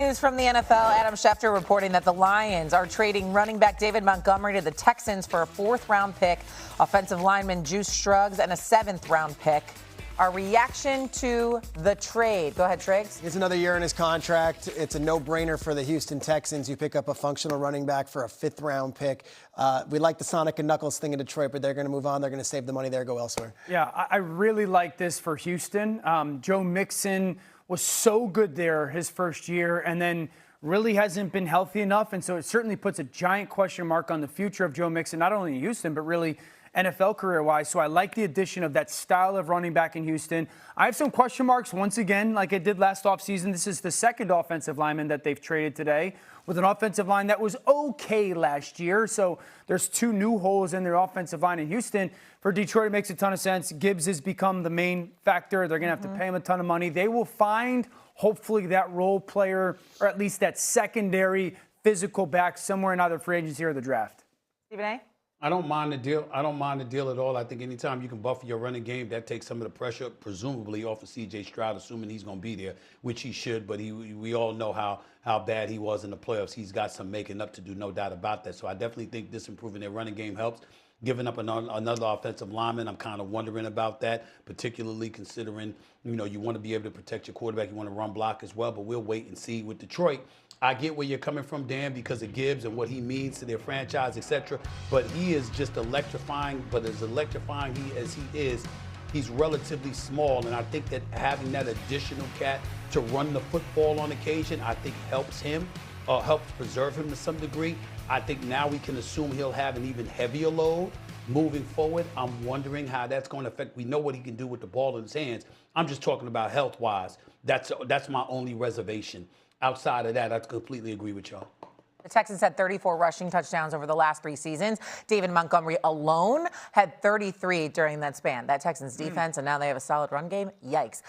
news from the NFL. Adam Schefter reporting that the Lions are trading running back David Montgomery to the Texans for a 4th-round pick, offensive lineman Juice Scruggs, and a 7th-round pick. Our reaction to the trade. Go ahead, Triggs. It's another year in his contract. It's a no-brainer for the Houston Texans. You pick up a functional running back for a 5th-round pick. We like the Sonic and Knuckles thing in Detroit, but they're going to move on. They're going to save the money there, go elsewhere. Yeah, I really like this for Houston. Joe Mixon was so good there his first year and then really hasn't been healthy enough. And so it certainly puts a giant question mark on the future of Joe Mixon, not only in Houston, but really NFL career-wise. So I like the addition of that style of running back in Houston. I have some question marks once again, like I did last offseason. This is the second offensive lineman that they've traded today with an offensive line that was okay last year. So there's 2 new holes in their offensive line in Houston. For Detroit, it makes a ton of sense. Gibbs has become the main factor. They're going to have to pay him a ton of money. They will find, hopefully, that role player or at least that secondary physical back somewhere in either free agency or the draft. Stephen A.? I don't mind the deal. I don't mind the deal at all. I think anytime you can buffer your running game, that takes some of the pressure, presumably, off of C.J. Stroud, assuming he's going to be there, which he should. But we all know how bad he was in the playoffs. He's got some making up to do, no doubt about that. So I definitely think this improving their running game helps. Giving up another offensive lineman, I'm kind of wondering about that, particularly considering, you want to be able to protect your quarterback. You want to run block as well. But we'll wait and see with Detroit. I get where you're coming from, Dan, because of Gibbs and what he means to their franchise, etc. But he is just electrifying. But as electrifying as he is, he's relatively small. And I think that having that additional cat to run the football on occasion, I think helps him, helps preserve him to some degree. I think now we can assume he'll have an even heavier load moving forward. I'm wondering how that's going to affect. We know what he can do with the ball in his hands. I'm just talking about health-wise. That's my only reservation. Outside of that, I completely agree with y'all. The Texans had 34 rushing touchdowns over the last 3 seasons. David Montgomery alone had 33 during that span. That Texans defense, and now they have a solid run game. Yikes.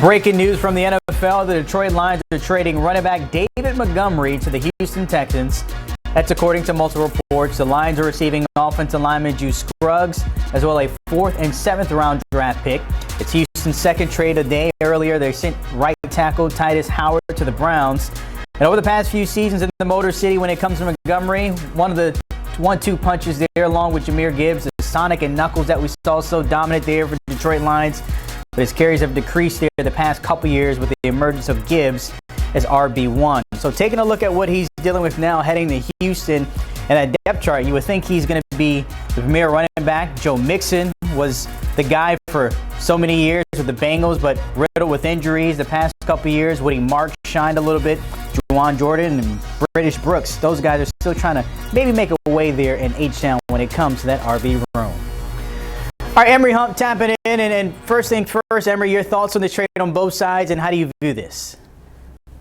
Breaking news from the NFL, the Detroit Lions are trading running back David Montgomery to the Houston Texans. That's according to multiple reports. The Lions are receiving offensive lineman Juice Scruggs, as well as a 4th and 7th round draft pick. It's Houston's second trade a day. Earlier, they sent right tackle Titus Howard to the Browns. And over the past few seasons in the Motor City, when it comes to Montgomery, one of the 1-2 punches there, along with Jahmyr Gibbs, the Sonic and Knuckles that we saw so dominant there for the Detroit Lions. But his carries have decreased there the past couple years with the emergence of Gibbs as RB1. So taking a look at what he's dealing with now heading to Houston and that depth chart, you would think he's going to be the premier running back. Joe Mixon was the guy for so many years with the Bengals, but riddled with injuries the past couple years. Woody Marks shined a little bit. Juwan Jordan and British Brooks, those guys are still trying to maybe make a way there in H-Town when it comes to that RB room. All right, Emery Hump tapping in. And first thing first, Emery, your thoughts on the trade on both sides and how do you view this?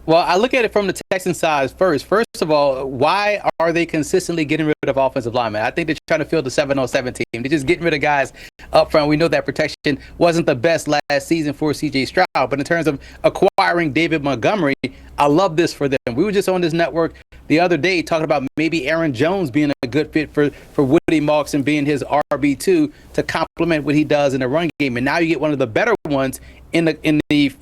Well, I look at it from the Texans side first. First of all, why are they consistently getting rid of offensive linemen? I think they're trying to fill the 7-on-7 team. They're just getting rid of guys up front. We know that protection wasn't the best last season for C.J. Stroud, but in terms of acquiring David Montgomery, I love this for them. We were just on this network the other day talking about maybe Aaron Jones being a good fit for Woody Marks and being his RB2 to complement what he does in the run game. And now you get one of the better ones in the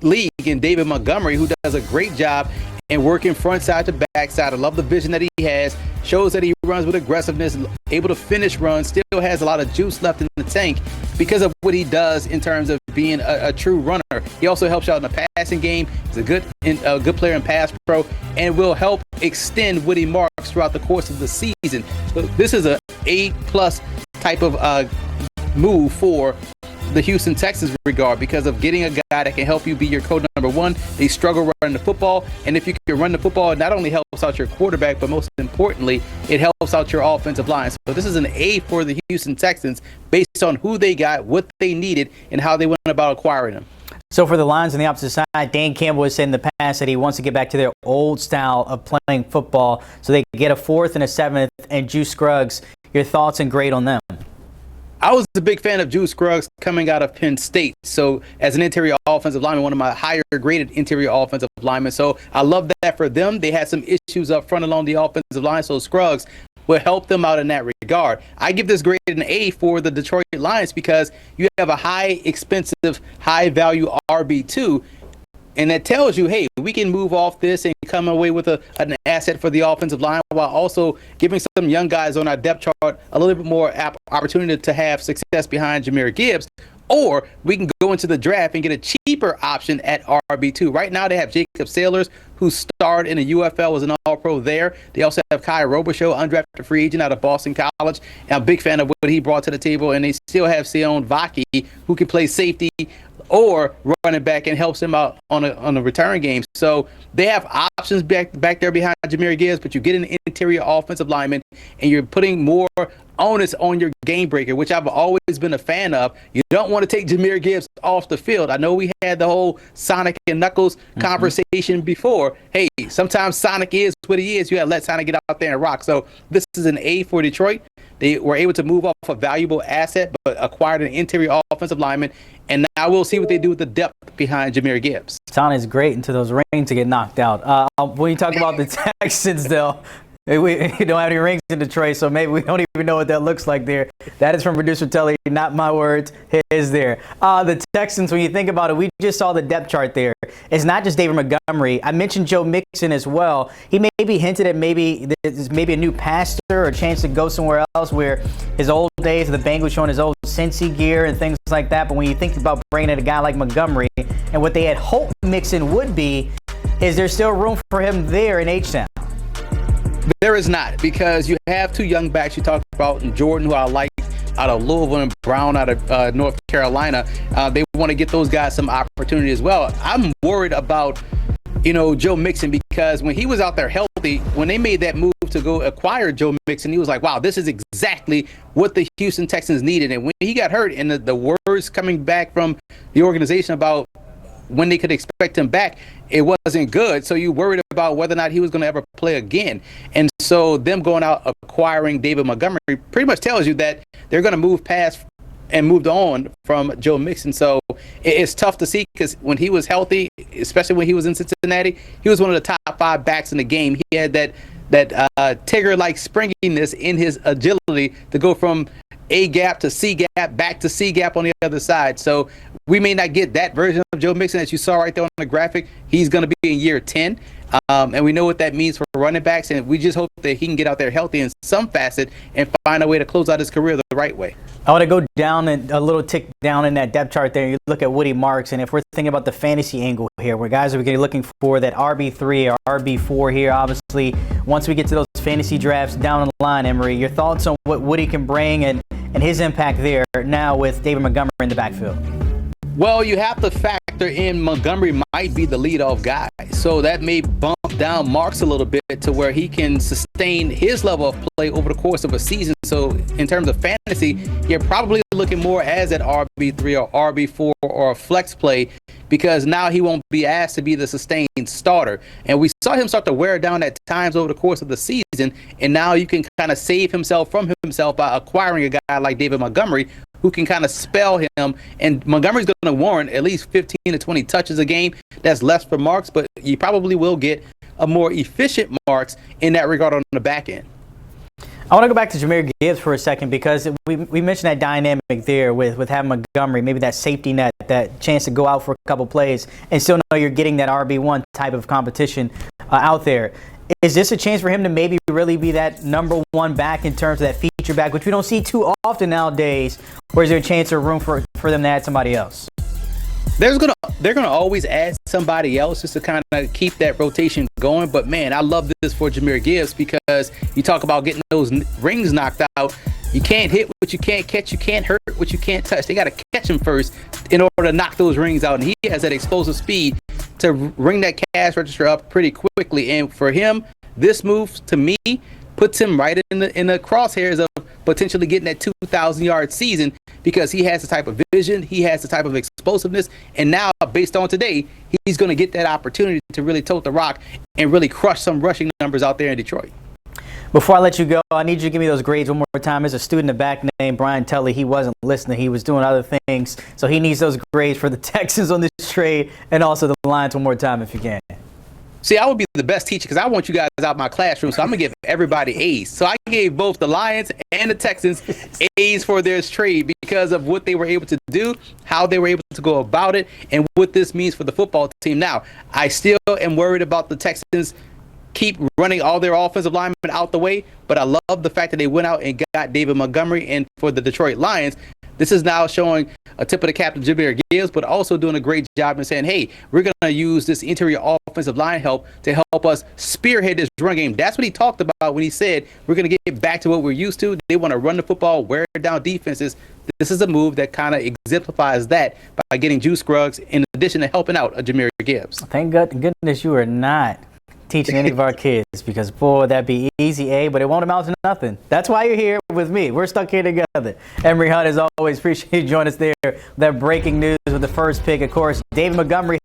league in David Montgomery, who does a great job in working front side to back side. I love the vision that he has. Shows that he runs with aggressiveness, able to finish runs, still has a lot of juice left in the tank because of what he does in terms of being a true runner. He also helps out in the passing game. He's a good player in pass pro and will help extend Woody Marks throughout the course of the season. So this is a A+ type of move for the Houston Texans regard because of getting a guy that can help you be your code number one. They struggle running the football, and if you can run the football, it not only helps out your quarterback, but most importantly, it helps out your offensive line. So this is an A for the Houston Texans based on who they got, what they needed, and how they went about acquiring them. So for the Lions on the opposite side, Dan Campbell has said in the past that he wants to get back to their old style of playing football so they can get a 4th and a 7th and Juice Scruggs. Your thoughts and grade on them? I was a big fan of Juice Scruggs coming out of Penn State. So as an interior offensive lineman, one of my higher graded interior offensive linemen. So I love that for them. They had some issues up front along the offensive line. So Scruggs will help them out in that regard. I give this grade an A for the Detroit Lions because you have a high expensive, high value RB2 And that tells you, hey, we can move off this and come away with an asset for the offensive line while also giving some young guys on our depth chart a little bit more opportunity to have success behind Jahmyr Gibbs. Or we can go into the draft and get a cheaper option at RB2. Right now they have Jacob Sailors, who starred in the UFL, was an All-Pro there. They also have Kai Robichaux, undrafted free agent out of Boston College. And I'm a big fan of what he brought to the table. And they still have Sion Vaki, who can play safety or running back and helps him out on a return game. So they have options back there behind Jahmyr Gibbs, but you get an interior offensive lineman and you're putting more onus on your game breaker, which I've always been a fan of. You don't want to take Jahmyr Gibbs off the field. I know we had the whole Sonic and Knuckles conversation before. Hey, sometimes Sonic is what he is. You got to let Sonic get out there and rock. So this is an A for Detroit. They were able to move off a valuable asset, but acquired an interior offensive lineman. And now we'll see what they do with the depth behind Jahmyr Gibbs. Sonic's great until those rings to get knocked out. When you talk about the Texans, though, we don't have any rings in Detroit, so maybe we don't even know what that looks like there. That is from producer Telly, not my words, his there. The Texans, when you think about it, we just saw the depth chart there. It's not just David Montgomery. I mentioned Joe Mixon as well. He maybe hinted at maybe a new pastor or a chance to go somewhere else where his old days of the Bengals showing his old Cincy gear and things like that. But when you think about bringing in a guy like Montgomery and what they had hoped Mixon would be, is there still room for him there in H-Town? There is not, because you have two young backs you talked about, and Jordan, who I like, out of Louisville, and Brown out of North Carolina. They want to get those guys some opportunity as well. I'm worried about, Joe Mixon, because when he was out there healthy, when they made that move to go acquire Joe Mixon, he was like, wow, this is exactly what the Houston Texans needed. And when he got hurt, and the words coming back from the organization about when they could expect him back, it wasn't good. So you worried about whether or not he was going to ever play again. And so them going out acquiring David Montgomery pretty much tells you that they're going to move past and moved on from Joe Mixon. So it's tough to see, because when he was healthy, especially when he was in Cincinnati, he was one of the top 5 backs in the game. He had that Tigger-like springiness in his agility to go from A gap to C gap, back to C gap on the other side. So we may not get that version of Joe Mixon as you saw right there on the graphic. He's going to be in year 10. And we know what that means for running backs. And we just hope that he can get out there healthy in some facet and find a way to close out his career the right way. I want to go down a little tick down in that depth chart there. You look at Woody Marks, and if we're thinking about the fantasy angle here, where guys are going to be looking for that RB3 or RB4 here, obviously, once we get to those fantasy drafts down the line, Emery, your thoughts on what Woody can bring and his impact there now with David Montgomery in the backfield? Well, you have to factor in Montgomery might be the leadoff guy. So that may bump down Marks a little bit to where he can sustain his level of play over the course of a season. So in terms of fantasy, you're probably looking more as an RB3 or RB4 or a flex play, because now he won't be asked to be the sustained starter. And we saw him start to wear down at times over the course of the season. And now you can kind of save himself from himself by acquiring a guy like David Montgomery, who can kind of spell him. And Montgomery's going to warrant at least 15 to 20 touches a game. That's less for Marks, but you probably will get a more efficient Marks in that regard on the back end. I want to go back to Jahmyr Gibbs for a second, because we mentioned that dynamic there with having Montgomery, maybe that safety net, that chance to go out for a couple plays and still know you're getting that RB1 type of competition out there. Is this a chance for him to maybe really be that number one back in terms of that feature back, which we don't see too often nowadays, or is there a chance or room for them to add somebody else? They're gonna always add somebody else just to kind of keep that rotation going. But man, I love this for Jahmyr Gibbs, because you talk about getting those rings knocked out. You can't hit what you can't catch. You can't hurt what you can't touch. They got to catch him first in order to knock those rings out. And he has that explosive speed to ring that cash register up pretty quickly. And for him, this move to me puts him right in the crosshairs of potentially getting that 2,000-yard season, because he has the type of vision, he has the type of explosiveness, and now based on today, he's going to get that opportunity to really tote the rock and really crush some rushing numbers out there in Detroit. Before I let you go, I need you to give me those grades one more time. There's a student in the back named Brian Telly. He wasn't listening. He was doing other things. So he needs those grades for the Texans on this trade, and also the Lions one more time if you can. See, I would be the best teacher because I want you guys out my classroom, so I'm going to give everybody A's. So I gave both the Lions and the Texans A's for their trade because of what they were able to do, how they were able to go about it, and what this means for the football team. Now, I still am worried about the Texans keep running all their offensive linemen out the way, but I love the fact that they went out and got David Montgomery. And for the Detroit Lions, this is now showing a tip of the cap to Jahmyr Gibbs, but also doing a great job in saying, hey, we're going to use this interior offensive line help to help us spearhead this run game. That's what he talked about when he said we're going to get back to what we're used to. They want to run the football, wear down defenses. This is a move that kind of exemplifies that by getting Juice Scruggs in addition to helping out a Jahmyr Gibbs. Thank goodness you are not teaching any of our kids, because boy, that'd be easy A, but it won't amount to nothing. That's why you're here with me. We're stuck here together. Emery Hunt, as always, appreciate you joining us there. That breaking news with the first pick, of course, David Montgomery